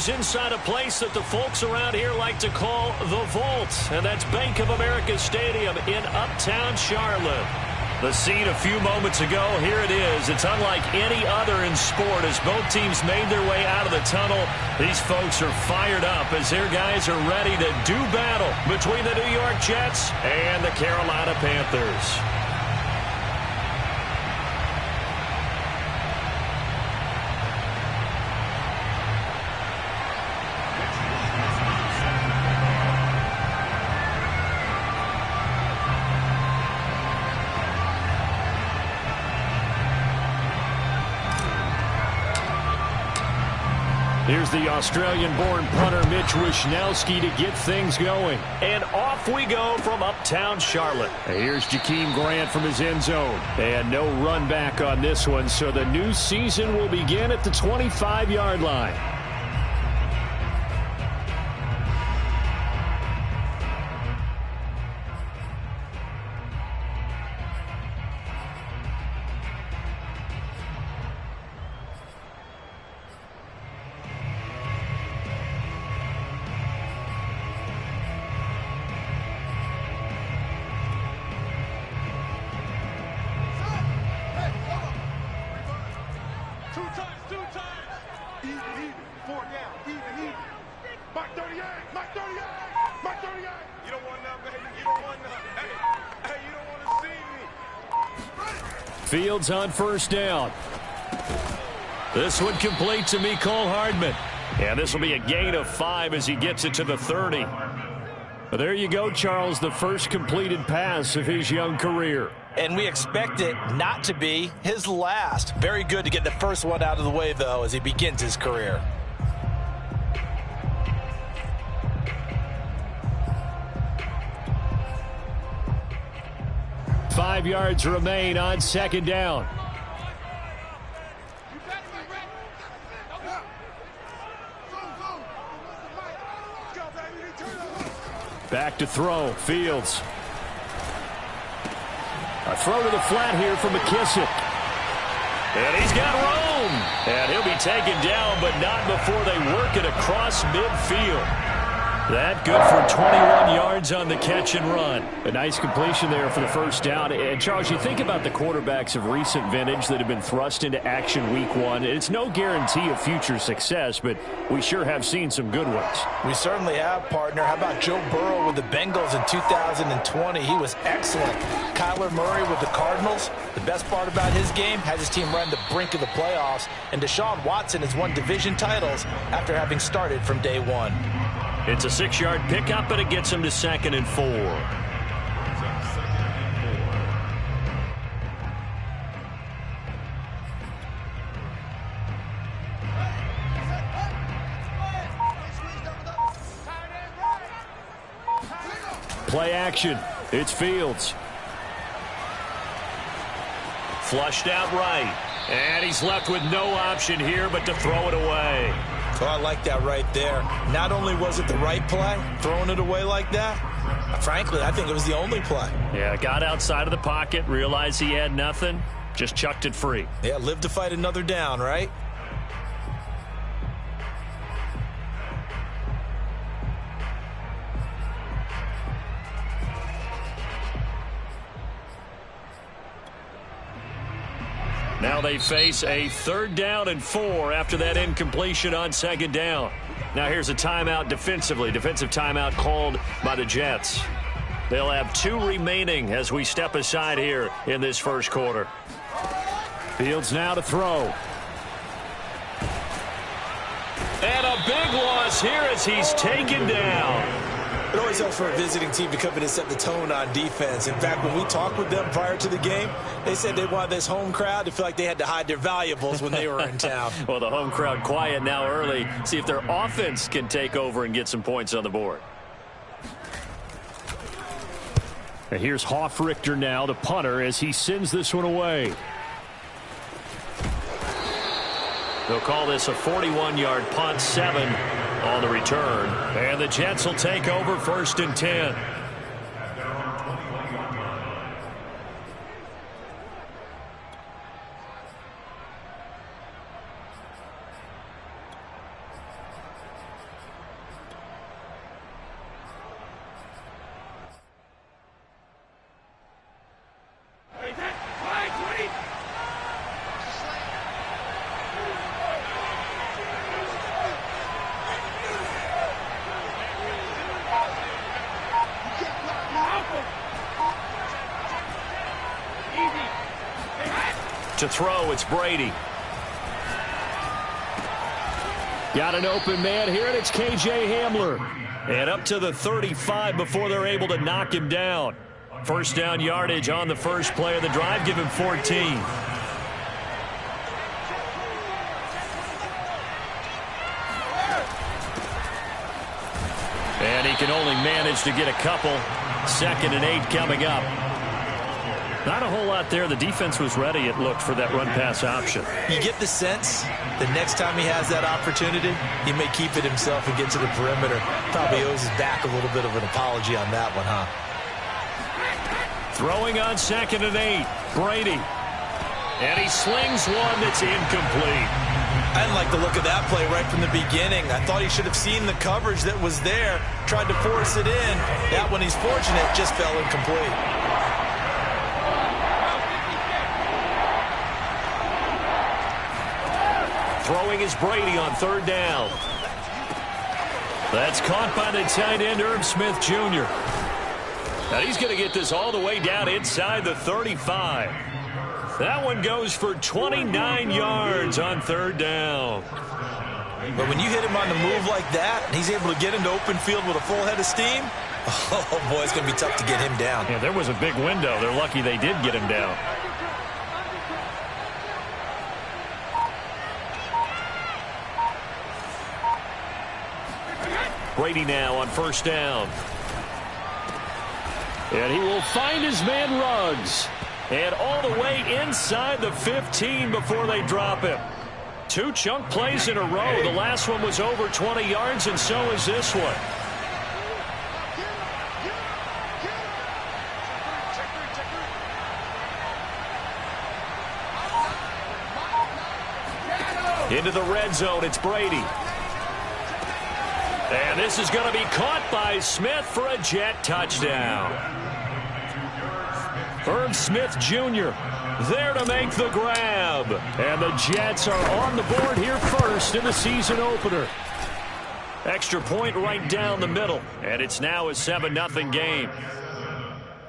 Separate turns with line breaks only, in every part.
He's inside a place that the folks around here like to call the Vault, and that's Bank of America Stadium in Uptown Charlotte. The scene a few moments ago, here it is. It's unlike any other in sport as both teams made their way out of the tunnel. These folks are fired up as their guys are ready to do battle between the New York Jets and the Carolina Panthers. Here's the Australian-born punter Mitch Wishnowsky to get things going. And off we go from Uptown Charlotte. Here's Jakeem Grant from his end zone. And no run back on this one, so the new season will begin at the 25-yard line. Fields on first down. This one complete to Mecole Hardman. And this will be a gain of 5 as he gets it to the 30. But there you go, Charles, the first completed pass of his young career.
And we expect it not to be his last. Very good to get the first one out of the way, though, as he begins his career.
Five yards remain on second down. Back to throw. Fields. A throw to the flat here from McKissick. And he's got room. And he'll be taken down, but not before they work it across midfield. That good for 21 yards on the catch and run. A nice completion there for the first down. And, Charles, you think about the quarterbacks of recent vintage that have been thrust into action week one. It's no guarantee of future success, but we sure have seen some good ones.
We certainly have, partner. How about Joe Burrow with the Bengals in 2020? He was excellent. Kyler Murray with the Cardinals. The best part about his game, has his team run the brink of the playoffs. And Deshaun Watson has won division titles after having started from day one.
It's a 6-yard pickup, and it gets him to 2nd and 4. Play action. It's Fields. Flushed out right. And he's left with no option here but to throw it away.
Oh, I like that right there. Not only was it the right play, throwing it away like that, frankly, I think it was the only play.
Yeah, got outside of the pocket, realized he had nothing, just chucked it free.
Yeah, live to fight another down, right?
Now they face a 3rd down and 4 after that incompletion on 2nd down. Now here's a timeout defensively. Defensive timeout called by the Jets. They'll have 2 remaining as we step aside here in this first quarter. Fields now to throw. And a big loss here as he's taken down.
It always helps for a visiting team to come in and set the tone on defense. In fact, when we talked with them prior to the game, they said they wanted this home crowd to feel like they had to hide their valuables when they were in town.
Well, the home crowd quiet now early. See if their offense can take over and get some points on the board. And here's Hoffrichter now, the punter, as he sends this one away. They'll call this a 41-yard punt, 7 on the return. And the Jets will take over 1st and 10. To throw, it's Brady. Got an open man here, and it's K.J. Hamler. And up to the 35 before they're able to knock him down. First down yardage on the first play of the drive. Give him 14. And he can only manage to get a couple. 2nd and 8 coming up. Not a whole lot there. The defense was ready, it looked, for that run-pass option.
You get the sense the next time he has that opportunity, he may keep it himself and get to the perimeter. Probably owes his back a little bit of an apology on that one, huh?
Throwing on 2nd and 8. Brady. And he slings one that's incomplete.
I didn't like the look of that play right from the beginning. I thought he should have seen the coverage that was there, tried to force it in. That one, he's fortunate, just fell incomplete.
Throwing is Brady on 3rd down. That's caught by the tight end, Irv Smith Jr. Now he's going to get this all the way down inside the 35. That one goes for 29 yards on 3rd down.
But when you hit him on the move like that, and he's able to get into open field with a full head of steam, oh boy, it's going to be tough to get him down.
Yeah, there was a big window. They're lucky they did get him down. Brady now on 1st down. And he will find his man Ruggs. And all the way inside the 15 before they drop him. 2 chunk plays in a row. The last one was over 20 yards, and so is this one. Into the red zone, it's Brady. And this is going to be caught by Smith for a Jet touchdown. Irv Smith Jr. there to make the grab. And the Jets are on the board here first in the season opener. Extra point right down the middle. And it's now a 7-0 game.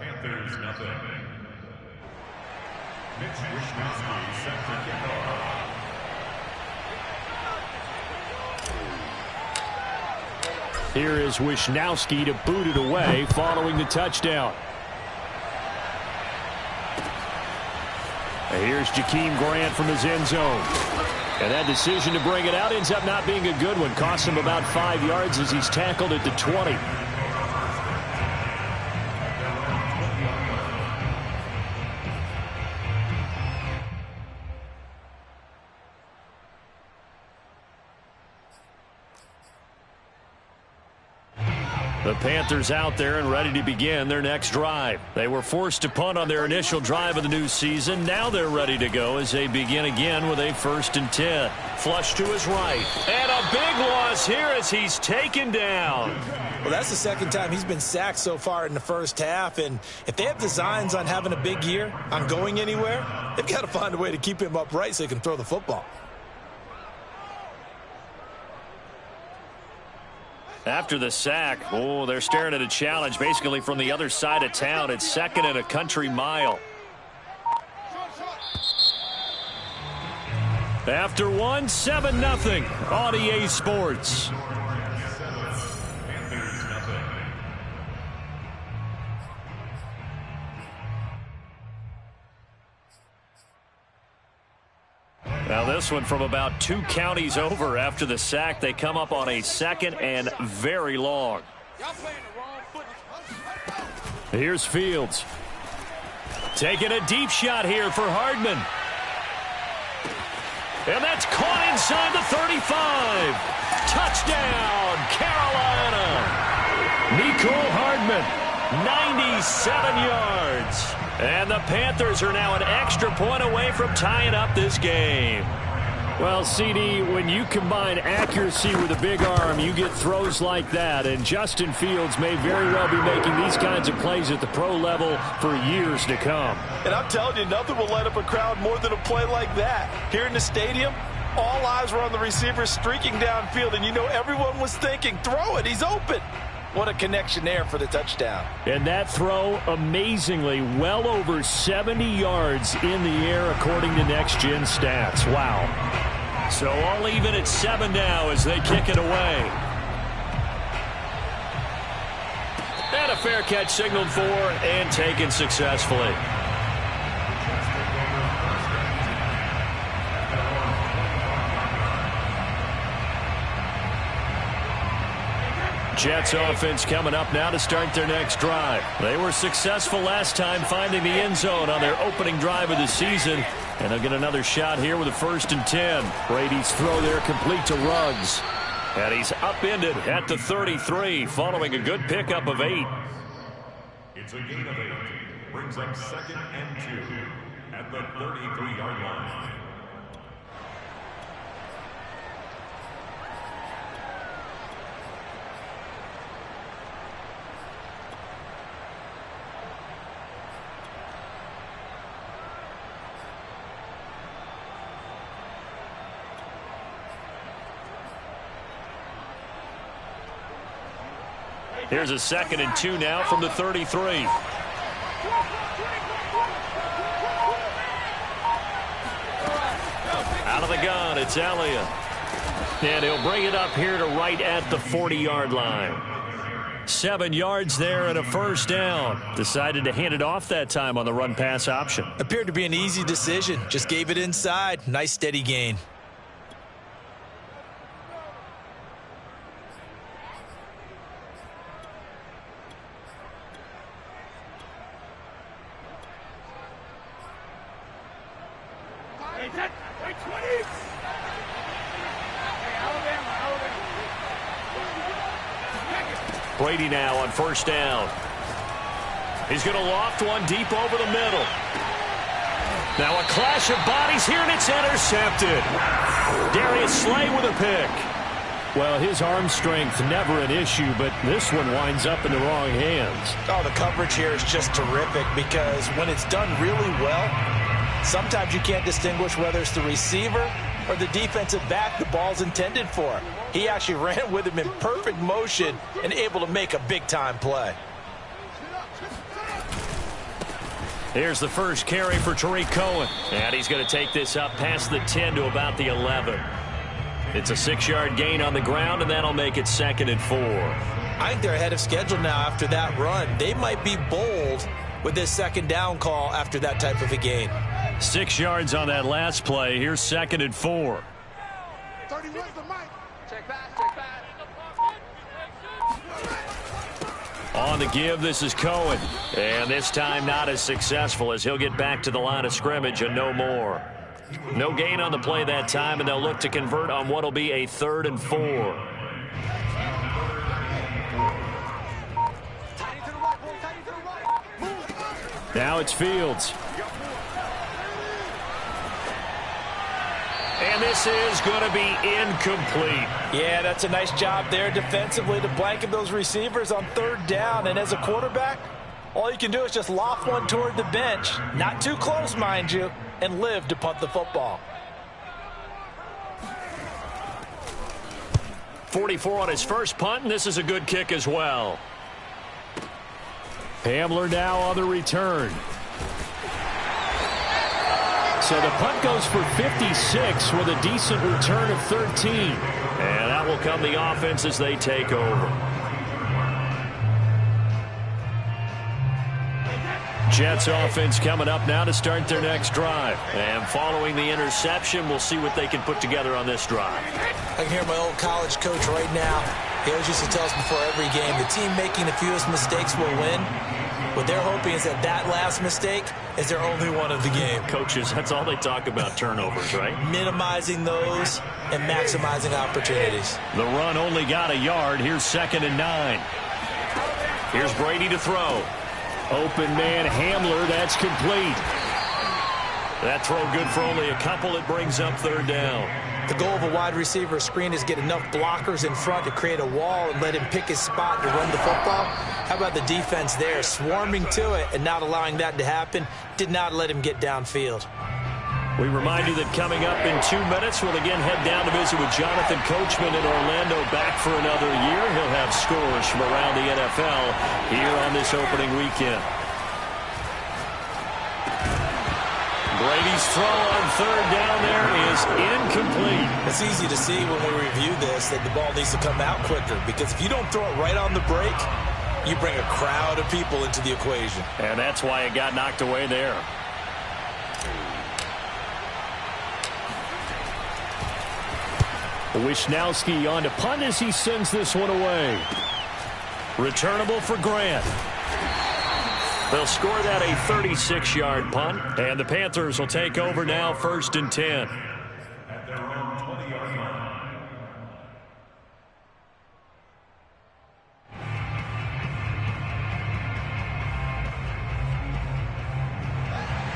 Panthers nothing. Mitch Wishnowsky set to kick off.
Here is Wishnowsky to boot it away following the touchdown. And here's Jakeem Grant from his end zone. And that decision to bring it out ends up not being a good one. Costs him about 5 yards as he's tackled at the 20. The Panthers out there and ready to begin their next drive. They were forced to punt on their initial drive of the new season. Now they're ready to go as they begin again with a 1st and 10. Flush to his right. And a big loss here as he's taken down.
Well, that's the 2nd time he's been sacked so far in the first half. And if they have designs on having a big year, on going anywhere, they've got to find a way to keep him upright so he can throw the football.
After the sack, they're staring at a challenge basically from the other side of town. It's 2nd and a country mile. After 7-0 on EA Sports. Now this one from about 2 counties over after the sack. They come up on a 2nd and very long. Here's Fields. Taking a deep shot here for Hardman. And that's caught inside the 35. Touchdown, Carolina. Mecole Hardman, 97 yards. And the Panthers are now an extra point away from tying up this game. Well, CD, when you combine accuracy with a big arm, you get throws like that. And Justin Fields may very well be making these kinds of plays at the pro level for years to come.
And I'm telling you, nothing will light up a crowd more than a play like that. Here in the stadium, all eyes were on the receiver streaking downfield, and you know everyone was thinking, throw it, he's open. What a connection there for the touchdown.
And that throw, amazingly, well over 70 yards in the air, according to Next Gen Stats. Wow. So all even at 7 now as they kick it away. And a fair catch signaled for and taken successfully. Jets offense coming up now to start their next drive. They were successful last time finding the end zone on their opening drive of the season. And they'll get another shot here with a 1st and 10. Brady's throw there complete to Ruggs. And he's upended at the 33 following a good pickup of 8.
It's a gain of 8. Brings up 2nd and 2 at the 33-yard line.
Here's a 2nd and 2 now from the 33. Out of the gun, it's Elliott. And he'll bring it up here to right at the 40-yard line. 7 yards there and a 1st down. Decided to hand it off that time on the run-pass option.
Appeared to be an easy decision. Just gave it inside. Nice steady gain.
Brady now on 1st down. He's going to loft one deep over the middle. Now a clash of bodies here, and it's intercepted. Darius Slay with a pick. Well, his arm strength never an issue, but this one winds up in the wrong hands.
Oh, the coverage here is just terrific because when it's done really well, sometimes you can't distinguish whether it's the receiver or the defensive back the ball's intended for. He actually ran with him in perfect motion and able to make a big-time play.
Here's the first carry for Tariq Cohen. And he's going to take this up past the 10 to about the 11. It's a 6-yard gain on the ground, and that'll make it 2nd and 4.
I think they're ahead of schedule now after that run. They might be bold with this 2nd down call after that type of a gain.
6 yards on that last play. Here's 2nd and 4. On the give, this is Cohen. And this time not as successful as he'll get back to the line of scrimmage and no more. No gain on the play that time, and they'll look to convert on what will be a 3rd and 4. Now it's Fields. And this is going to be incomplete.
Yeah, that's a nice job there defensively to blanket those receivers on 3rd down. And as a quarterback, all you can do is just loft one toward the bench. Not too close, mind you, and live to punt the football.
44 on his first punt, and this is a good kick as well. Hamler now on the return. So the punt goes for 56 with a decent return of 13. And that will come the offense as they take over. Jets offense coming up now to start their next drive. And following the interception, we'll see what they can put together on this drive.
I can hear my old college coach right now. He always used to tell us before every game, the team making the fewest mistakes will win. What they're hoping is that last mistake is their only one of the game.
Coaches, that's all they talk about, turnovers, right?
Minimizing those and maximizing opportunities.
The run only got a yard. Here's 2nd and 9. Here's Brady to throw. Open man Hamler, that's complete. That throw good for only a couple. It brings up 3rd down.
The goal of a wide receiver screen is get enough blockers in front to create a wall and let him pick his spot to run the football. How about the defense there, swarming to it and not allowing that to happen? Did not let him get downfield.
We remind you that coming up in 2 minutes, we'll again head down to visit with Jonathan Coachman in Orlando, back for another year. He'll have scores from around the NFL here on this opening weekend. Brady's throw on third down there is incomplete.
It's easy to see when we review this that the ball needs to come out quicker, because if you don't throw it right on the break, you bring a crowd of people into the equation.
And that's why it got knocked away there. Wisnowski on to punt as he sends this one away. Returnable for Grant. They'll score that a 36-yard punt, and the Panthers will take over now, 1st and 10.
At their own 20-yard line.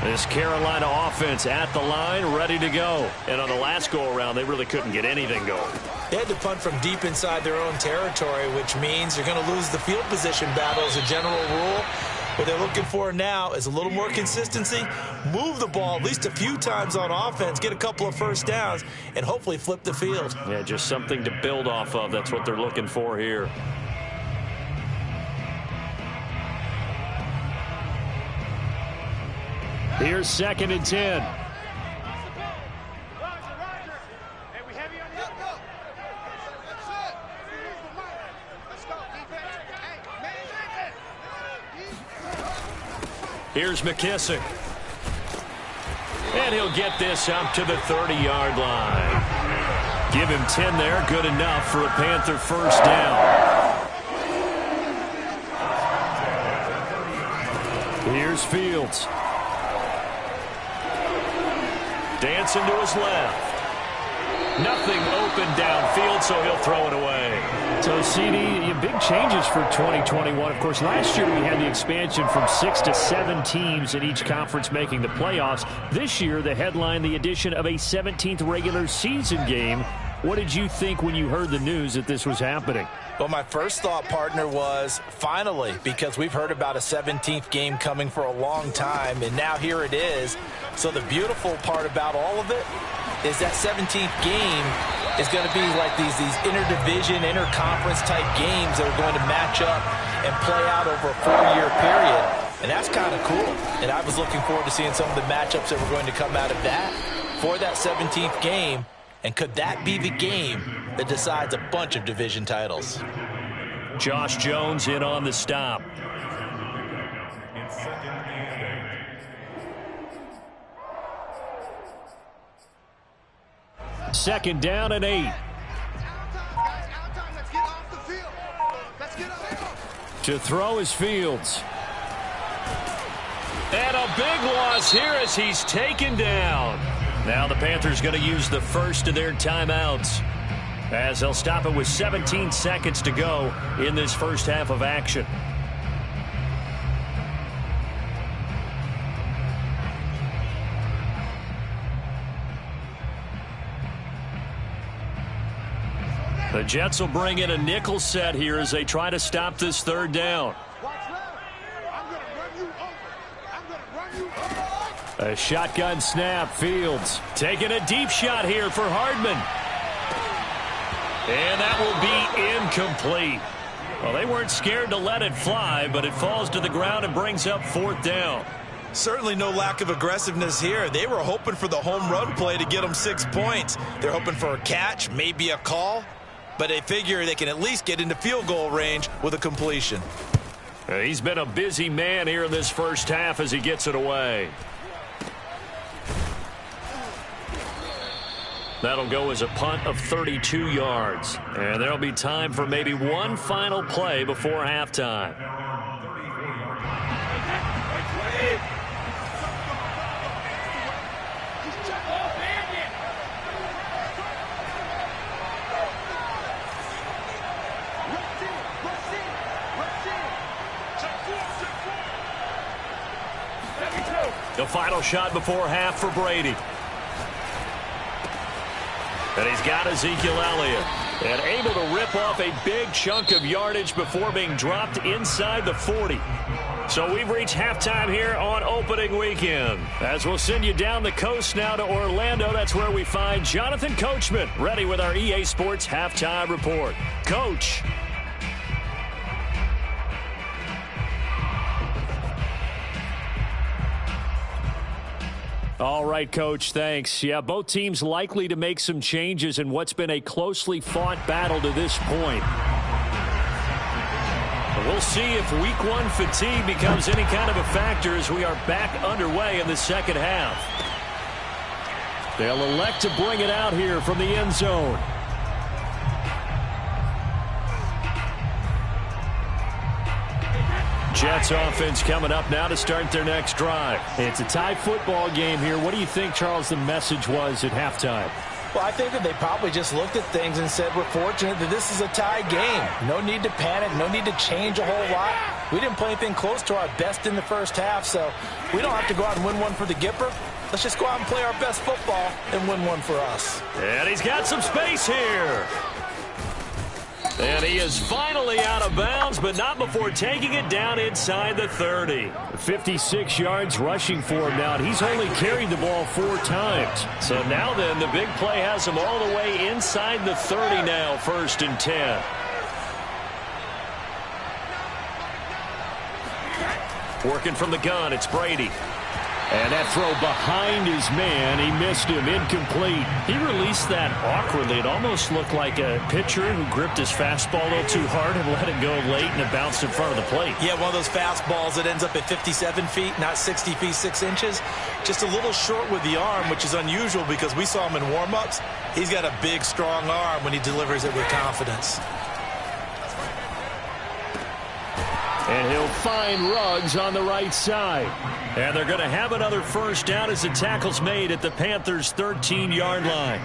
This Carolina offense at the line, ready to go. And on the last go-around, they really couldn't get anything going.
They had to punt from deep inside their own territory, which means you're going to lose the field position battle as a general rule. What they're looking for now is a little more consistency, move the ball at least a few times on offense, get a couple of first downs, and hopefully flip the field.
Yeah, just something to build off of. That's what they're looking for here. Here's 2nd and 10. Here's McKissick. And he'll get this up to the 30-yard line. Give him 10 there. Good enough for a Panther first down. Here's Fields. Dancing to his left. Nothing open downfield, so he'll throw it away.
So, CD, big changes for 2021. Of course, last year we had the expansion from 6 to 7 teams in each conference making the playoffs. This year, they headlined the addition of a 17th regular season game. What did you think when you heard the news that this was happening?
Well, my first thought, partner, was finally, because we've heard about a 17th game coming for a long time, and now here it is. So the beautiful part about all of it is that 17th game is going to be like these interdivision, interconference type games that are going to match up and play out over a 4-year period. And that's kind of cool. And I was looking forward to seeing some of the matchups that were going to come out of that for that 17th game. And could that be the game that decides a bunch of division titles?
Josh Jones in on the stop.
It's 2nd and 8.
2nd down and 8. To throw is Fields. And a big loss here as he's taken down. Now the Panthers going to use the first of their timeouts, as they'll stop it with 17 seconds to go in this first half of action. The Jets will bring in a nickel set here as they try to stop this 3rd down. A shotgun snap. Fields taking a deep shot here for Hardman. And that will be incomplete. Well, they weren't scared to let it fly, but it falls to the ground and brings up 4th down.
Certainly no lack of aggressiveness here. They were hoping for the home run play to get them 6 points. They're hoping for a catch, maybe a call, but they figure they can at least get into field goal range with a completion.
He's been a busy man here in this first half as he gets it away. That'll go as a punt of 32 yards. And there'll be time for maybe one final play before halftime. The final shot before half for Brady. And he's got Ezekiel Elliott. And able to rip off a big chunk of yardage before being dropped inside the 40. So we've reached halftime here on opening weekend. As we'll send you down the coast now to Orlando, that's where we find Jonathan Coachman, ready with our EA Sports halftime report. Coach.
All right, Coach, thanks. Yeah, both teams likely to make some changes in what's been a closely fought battle to this point.
We'll see if week one fatigue becomes any kind of a factor as we are back underway in the second half.
They'll elect to bring it out here from the end zone.
Jets offense coming up now to start their next drive.
It's a tie football game here. What do you think, Charles, the message was at halftime?
Well, I think that they probably just looked at things and said, we're fortunate that this is a tie game. No need to panic. No need to change a whole lot. We didn't play anything close to our best in the first half, so we don't have to go out and win one for the Gipper. Let's just go out and play our best football and win one for us.
And he's got some space here. And he is finally out of bounds, but not before taking it down inside the 30.
56 yards rushing for him now, and he's only carried the ball 4 times.
So now then, the big play has him all the way inside the 30 now, 1st and 10. Working from the gun, it's Brady.
And that throw behind his man, he missed him, incomplete.
He released that awkwardly. It almost looked like a pitcher who gripped his fastball a little too hard and let it go late, and it bounced in front of the plate.
Yeah, one of those fastballs that ends up at 57 feet, not 60 feet, 6 inches. Just a little short with the arm, which is unusual because we saw him in warm-ups. He's got a big, strong arm when he delivers it with confidence.
And he'll find Ruggs on the right side.
And they're going to have another first down as the tackle's made at the Panthers' 13-yard line.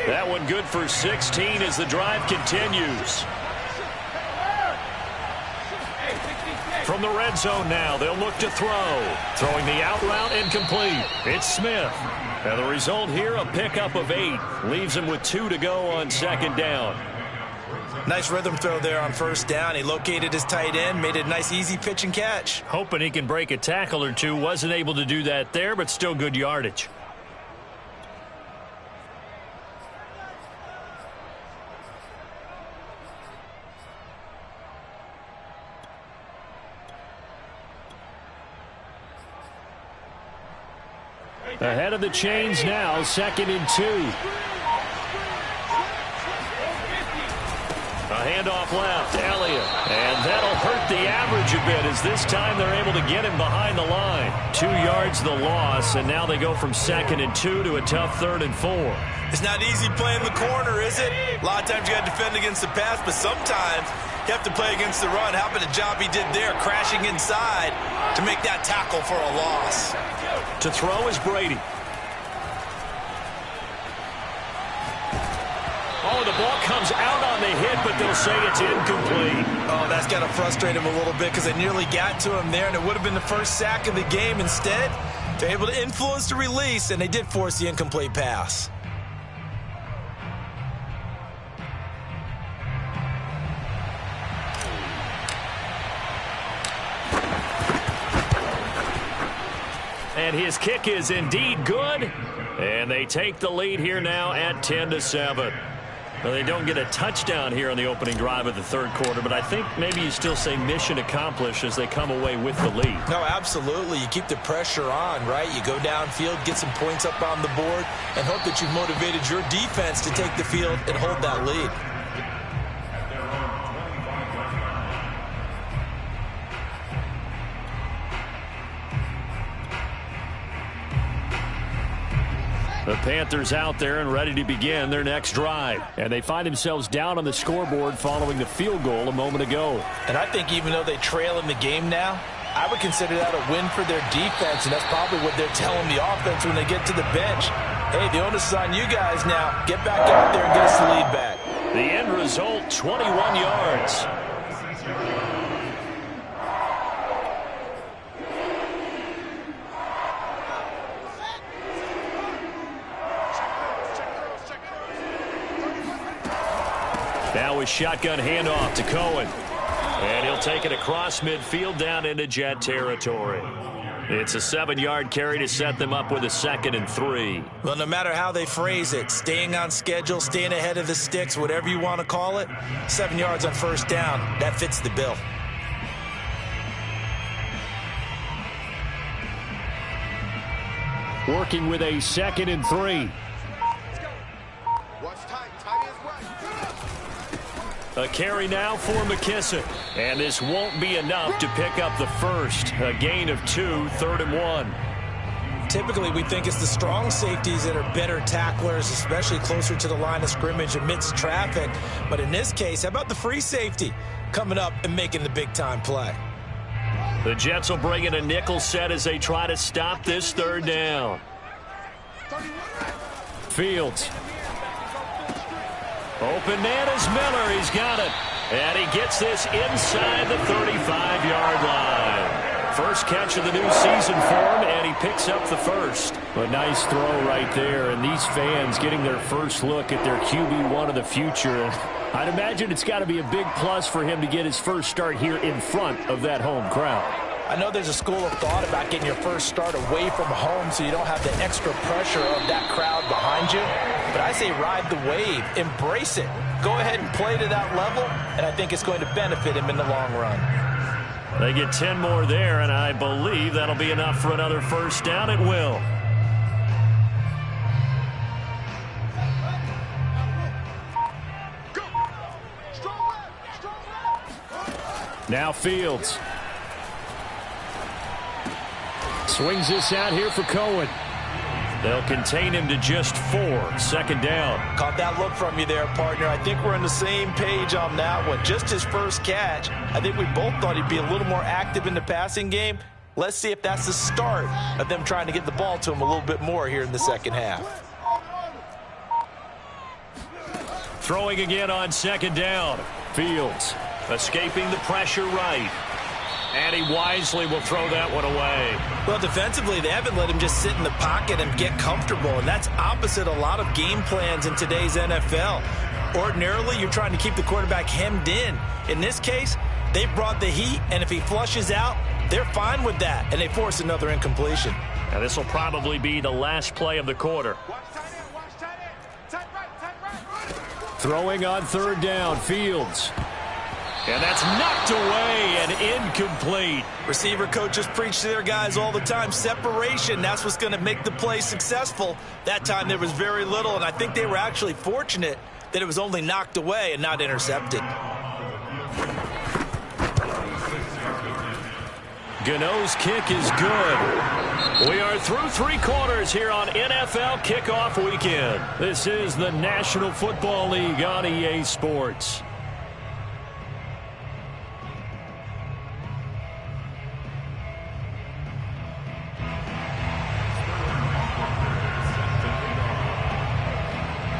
That one good for 16 as the drive continues. From the red zone now, they'll look to throw. Throwing the out route incomplete. It's Smith. And the result here, a pickup of 8. Leaves him with 2 to go on second down.
Nice rhythm throw there on first down. He located his tight end, made it a nice easy pitch and catch.
Hoping he can break a tackle or two. Wasn't able to do that there, but still good yardage.
Ahead of the chains now, 2nd and 2.
A handoff left, Elliott. And that'll hurt the average a bit as this time they're able to get him behind the line. 2 yards the loss, and now they go from 2nd and 2 to a tough 3rd and 4.
It's not easy playing the corner, is it? A lot of times you got to defend against the pass, but sometimes you have to play against the run. How about the job he did there, crashing inside to make that tackle for a loss.
To throw is Brady. Oh, the ball comes out on the hit, but they'll say it's incomplete.
Oh, that's got to frustrate him a little bit because they nearly got to him there, and it would have been the first sack of the game. Instead, they're able to influence the release, and they did force the incomplete pass.
And his kick is indeed good. And they take the lead here now at 10-7. Well, they don't get a touchdown here on the opening drive of the 3rd quarter, but I think maybe you still say mission accomplished as they come away with the lead.
No, absolutely. You keep the pressure on, right? You go downfield, get some points up on the board, and hope that you've motivated your defense to take the field and hold that lead.
The Panthers out there and ready to begin their next drive.
And they find themselves down on the scoreboard following the field goal a moment ago.
And I think even though they trail in the game now, I would consider that a win for their defense, and that's probably what they're telling the offense when they get to the bench. Hey, the onus is on you guys now. Get back out there and get us the lead back.
The end result, 21 yards. Now a shotgun handoff to Cohen. And he'll take it across midfield down into Jet territory. It's a 7-yard carry to set them up with a 2nd and 3.
Well, no matter how they phrase it, staying on schedule, staying ahead of the sticks, whatever you want to call it, 7 yards on first down, that fits the bill.
Working with a 2nd and 3.
A carry now for McKissick. And this won't be enough to pick up the first. A gain of 2, 3rd and 1.
Typically, we think it's the strong safeties that are better tacklers, especially closer to the line of scrimmage amidst traffic. But in this case, how about the free safety coming up and making the big-time play?
The Jets will bring in a nickel set as they try to stop this 3rd down.
Fields.
Open man is Miller. He's got it. And he gets this inside the 35-yard line. First catch of the new season for him, and he picks up the first.
A nice throw right there, and these fans getting their first look at their QB1 of the future. I'd imagine it's got to be a big plus for him to get his first start here in front of that home crowd.
I know there's a school of thought about getting your first start away from home so you don't have the extra pressure of that crowd behind you. But I say ride the wave. Embrace it. Go ahead and play to that level, and I think it's going to benefit him in the long run.
They get 10 more there, and I believe that'll be enough for another first down. It will.
Now Fields. Swings this out here for Cohen.
They'll contain him to just 4. 2nd down.
Caught that look from you there, partner. I think we're on the same page on that one. Just his first catch. I think we both thought he'd be a little more active in the passing game. Let's see if that's the start of them trying to get the ball to him a little bit more here in the second half.
Throwing again on 2nd down.
Fields.
Escaping the pressure right. And he wisely will throw that one away.
Well, defensively, they haven't let him just sit in the pocket and get comfortable, and that's opposite a lot of game plans in today's NFL. Ordinarily, you're trying to keep the quarterback hemmed in. In this case, they brought the heat, and if he flushes out, they're fine with that, and they force another incompletion.
Now, this will probably be the last play of the quarter.
Throwing on 3rd down, Fields.
And that's knocked away and incomplete.
Receiver coaches preach to their guys all the time. Separation, that's what's going to make the play successful. That time there was very little, and I think they were actually fortunate that it was only knocked away and not intercepted.
Gano's kick is good. We are through 3 quarters here on NFL Kickoff Weekend. This is the National Football League on EA Sports.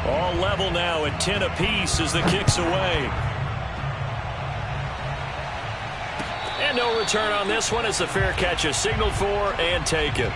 All level now at 10 apiece as the kick's away. And no return on this one as the fair catch is signaled for and taken.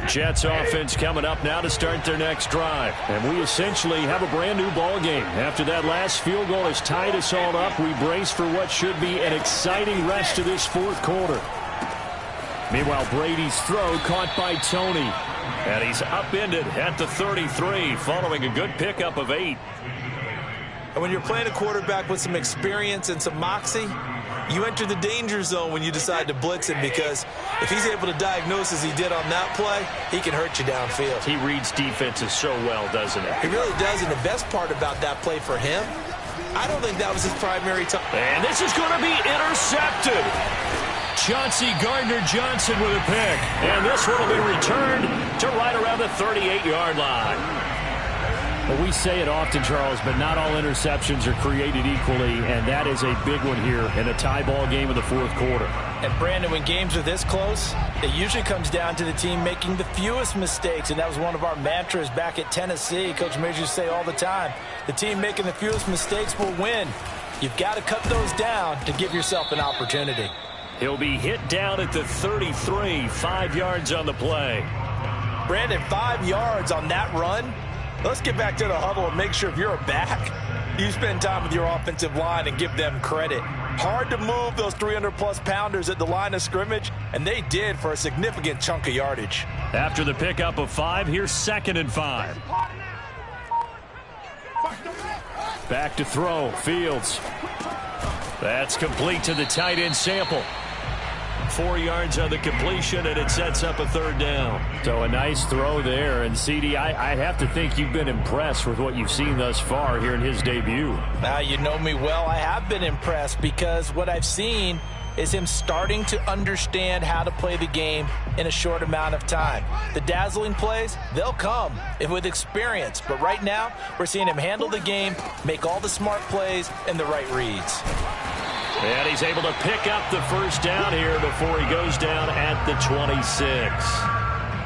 Jets offense coming up now to start their next drive.
And we essentially have a brand new ball game. After that last field goal has tied us all up, we brace for what should be an exciting rest of this 4th quarter. Meanwhile, Brady's throw caught by Tony.
And he's upended at the 33 following a good pickup of 8.
And when you're playing a quarterback with some experience and some moxie, you enter the danger zone when you decide to blitz him, because if he's able to diagnose as he did on that play, he can hurt you downfield.
He reads defenses so well, doesn't he?
He really does, and the best part about that play for him, I don't think that was his primary time.
And this is going to be intercepted. Chauncey Gardner-Johnson with a pick. And this one will be returned to right around the 38-yard line.
Well, we say it often, Charles, but not all interceptions are created equally, and that is a big one here in a tie ball game in the 4th quarter.
And, Brandon, when games are this close, it usually comes down to the team making the fewest mistakes, and that was one of our mantras back at Tennessee. Coach Majors say all the time, the team making the fewest mistakes will win. You've got to cut those down to give yourself an opportunity.
He'll be hit down at the 33, 5 yards on the play.
Brandon, 5 yards on that run. Let's get back to the huddle and make sure if you're a back, you spend time with your offensive line and give them credit. Hard to move those 300-plus pounders at the line of scrimmage, and they did for a significant chunk of yardage.
After the pickup of 5, here's 2nd and 5. Back to throw, Fields. That's complete to the tight end Sample. 4 yards on the completion, and it sets up a 3rd down.
So a nice throw there. And, CD, I have to think you've been impressed with what you've seen thus far here in his debut.
Now, you know me well. I have been impressed because what I've seen is him starting to understand how to play the game in a short amount of time. The dazzling plays, they'll come with experience. But right now, we're seeing him handle the game, make all the smart plays, and the right reads.
And he's able to pick up the 1st down here before he goes down at the 26.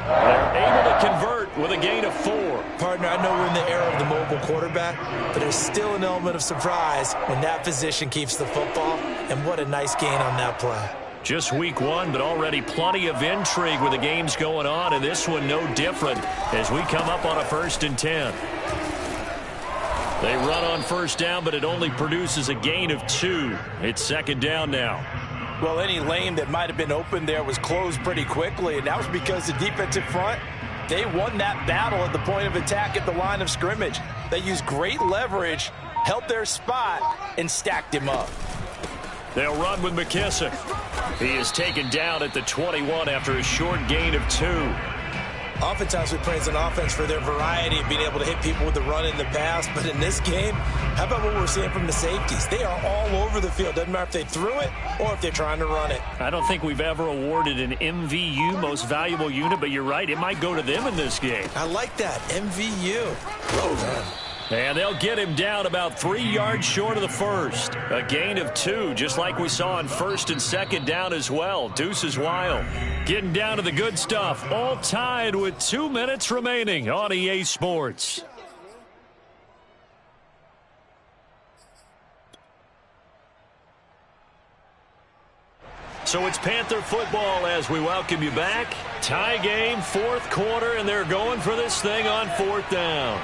They're able to convert with a gain of 4.
Partner, I know we're in the era of the mobile quarterback, but there's still an element of surprise when that position keeps the football, and what a nice gain on that play.
Just week 1, but already plenty of intrigue with the games going on, and this one no different as we come up on a 1st and 10. They run on 1st down, but it only produces a gain of 2. It's 2nd down now.
Well, any lane that might have been open there was closed pretty quickly, and that was because the defensive front, they won that battle at the point of attack at the line of scrimmage. They used great leverage, held their spot, and stacked him up.
They'll run with McKissick. He is taken down at the 21 after a short gain of 2.
Oftentimes we praise an offense for their variety of being able to hit people with the run in the pass, but in this game, how about what we're seeing from the safeties? They are all over the field. Doesn't matter if they threw it or if they're trying to run it.
I don't think we've ever awarded an MVU, most valuable unit, but you're right, it might go to them in this game.
I like that, MVU. Well done.
And they'll get him down about 3 yards short of the 1st. A gain of 2, just like we saw on 1st and 2nd down as well. Deuce is wild. Getting down to the good stuff. All tied with 2 minutes remaining on EA Sports. So it's Panther football as we welcome you back. Tie game, 4th quarter, and they're going for this thing on 4th down.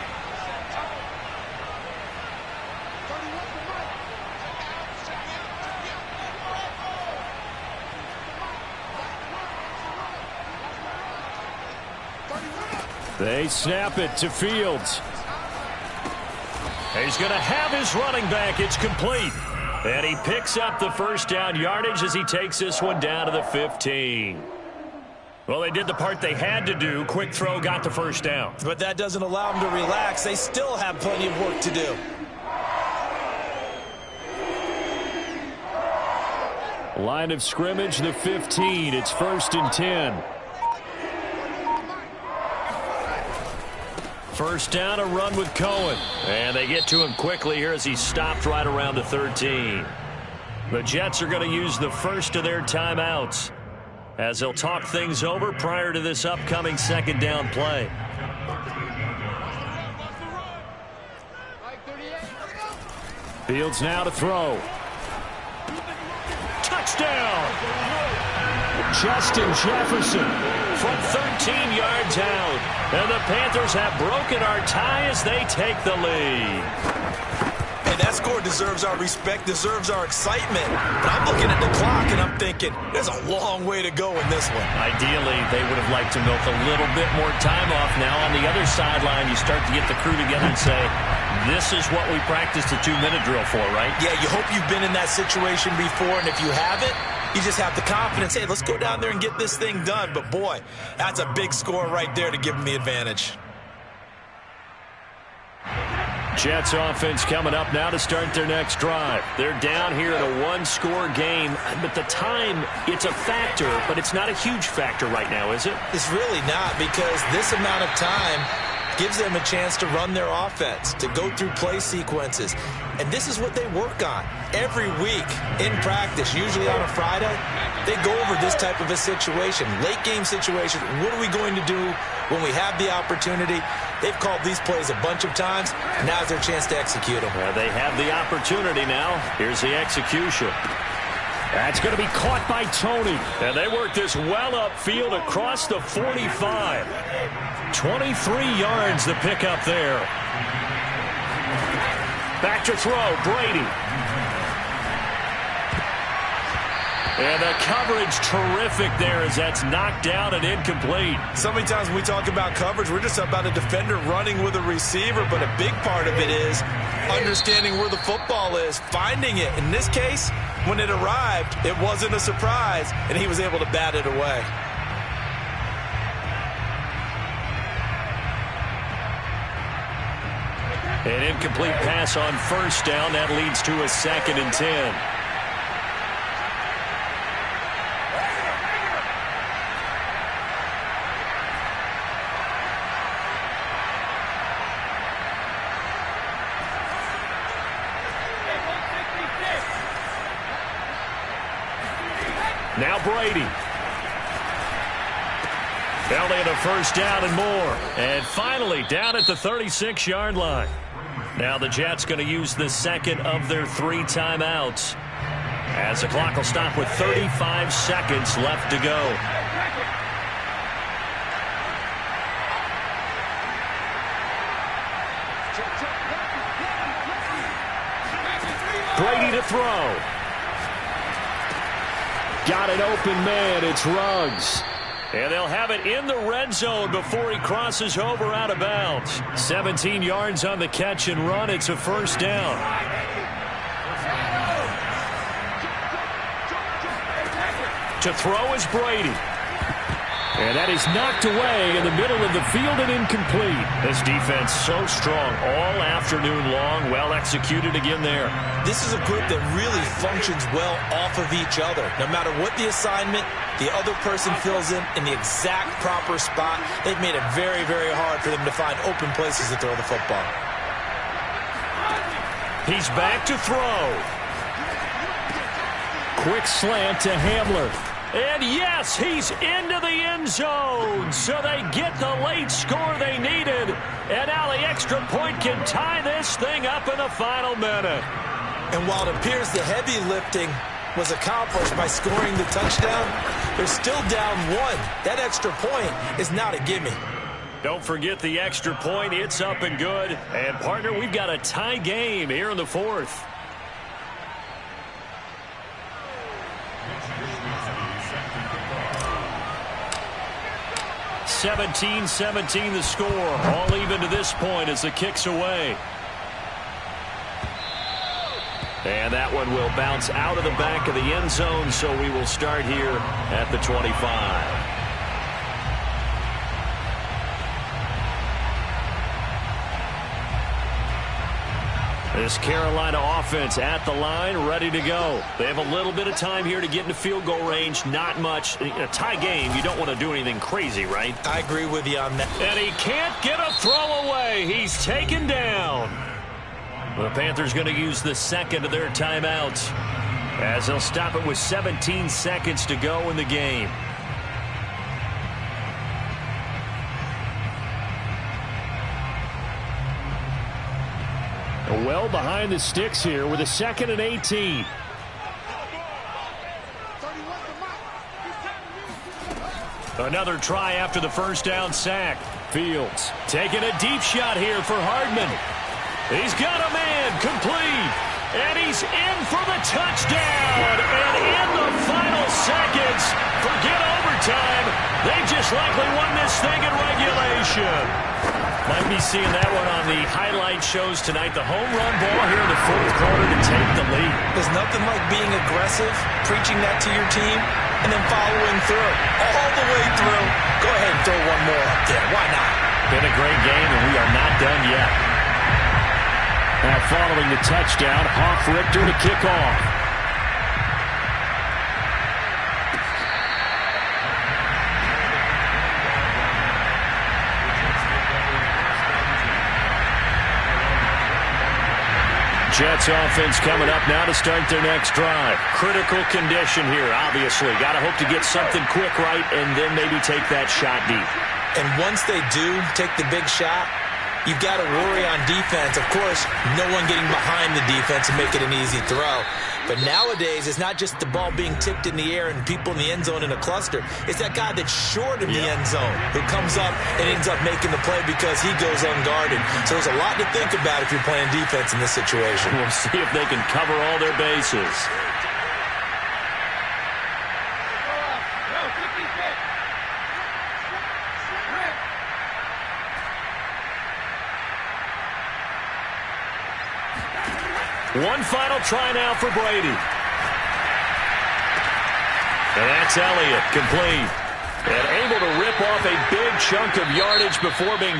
They snap it to Fields. He's going to have his running back. It's complete. And he picks up the 1st down yardage as he takes this one down to the 15. Well, they did the part they had to do. Quick throw, got the 1st down.
But that doesn't allow them to relax. They still have plenty of work to do.
Line of scrimmage, the 15. It's 1st and 10. 1st down, a run with Cohen. And they get to him quickly here as he stopped right around the 13. The Jets are going to use the first of their timeouts as they'll talk things over prior to this upcoming 2nd down play. Fields now to throw. Touchdown! Justin Jefferson from 13 yards out. And the Panthers have broken our tie as they take the lead.
And that score deserves our respect, deserves our excitement. But I'm looking at the clock and I'm thinking, there's a long way to go in this one.
Ideally, they would have liked to milk a little bit more time off. Now on the other sideline, you start to get the crew together and say, this is what we practiced the 2-minute drill for, right?
Yeah, you hope you've been in that situation before, and if you haven't, you just have the confidence, hey, let's go down there and get this thing done. But, boy, that's a big score right there to give them the advantage.
Jets offense coming up now to start their next drive. They're down here in a 1-score game, but the time, it's a factor, but it's not a huge factor right now, is it?
It's really not, because this amount of time gives them a chance to run their offense, to go through play sequences. And this is what they work on every week in practice, usually on a Friday. They go over this type of a situation, late game situation. What are we going to do when we have the opportunity? They've called these plays a bunch of times. Now's their chance to execute them.
They have the opportunity now. Here's the execution.
That's going to be caught by Tony.
And they work this well upfield across the 45. 23 yards the pickup there. Back to throw, Brady. And the coverage terrific there as that's knocked down and incomplete.
So many times when we talk about coverage, we're just about a defender running with a receiver, but a big part of it is understanding where the football is, finding it. In this case, when it arrived, it wasn't a surprise, and he was able to bat it away.
An incomplete pass on first down. That leads to a 2nd and 10. Now Brady. Only at a first down and more. And finally down at the 36-yard line. Now the Jets going to use the second of their 3 timeouts, as the clock will stop with 35 seconds left to go. Brady to throw.
Got an open man. It's Ruggs.
And they'll have it in the red zone before he crosses over out of bounds. 17 yards on the catch and run. It's a first down. To throw is Brady.
And that is knocked away in the middle of the field and incomplete.
This defense so strong all afternoon long. Well executed again there.
This is a group that really functions well off of each other. No matter what the assignment, the other person fills in the exact proper spot. They've made it very, very hard for them to find open places to throw the football.
He's back to throw.
Quick slant to Hamler.
And yes, he's into the end zone. So they get the late score they needed. And now the extra point can tie this thing up in the final minute.
And while it appears the heavy lifting was accomplished by scoring the touchdown, they're still down 1. That extra point is not a gimme.
Don't forget the extra point. It's up and good. And, partner, we've got a tie game here in the 4th. (17-17) the score. All even to this point as the kick's away. And that one will bounce out of the back of the end zone, so we will start here at the 25. This Carolina offense at the line, ready to go. They have a little bit of time here to get into field goal range. Not much. In a tie game, you don't want to do anything crazy, right?
I agree with you on that.
And he can't get a throw away. He's taken down. The Panthers going to use the second of their timeouts, as they'll stop it with 17 seconds to go in the game.
Well behind the sticks here with a 2nd and 18.
Another try after the first down sack. Fields taking a deep shot here for Hardman. He's got a man complete. And he's in for the touchdown. And in the final seconds, forget overtime. They just likely won this thing in regulation. Might be seeing that one on the highlight shows tonight. The home run ball here in the 4th quarter to take the lead.
There's nothing like being aggressive, preaching that to your team, and then following through. All the way through. Go ahead and throw one more up there. Why not?
Been a great game, and we are not done yet.
Now following the touchdown, Hoff-Richter to kick off.
Jets offense coming up now to start their next drive. Critical condition here, obviously. Got to hope to get something quick right and then maybe take that shot deep.
And once they do take the big shot, you've got to worry on defense. Of course, no one getting behind the defense and make it an easy throw. But nowadays, it's not just the ball being tipped in the air and people in the end zone in a cluster. It's that guy that's short of the end zone who comes up and ends up making the play because he goes unguarded. So there's a lot to think about if you're playing defense in this situation.
We'll see if they can cover all their bases. One final try now for Brady. And that's Elliott, complete. And able to rip off a big chunk of yardage before being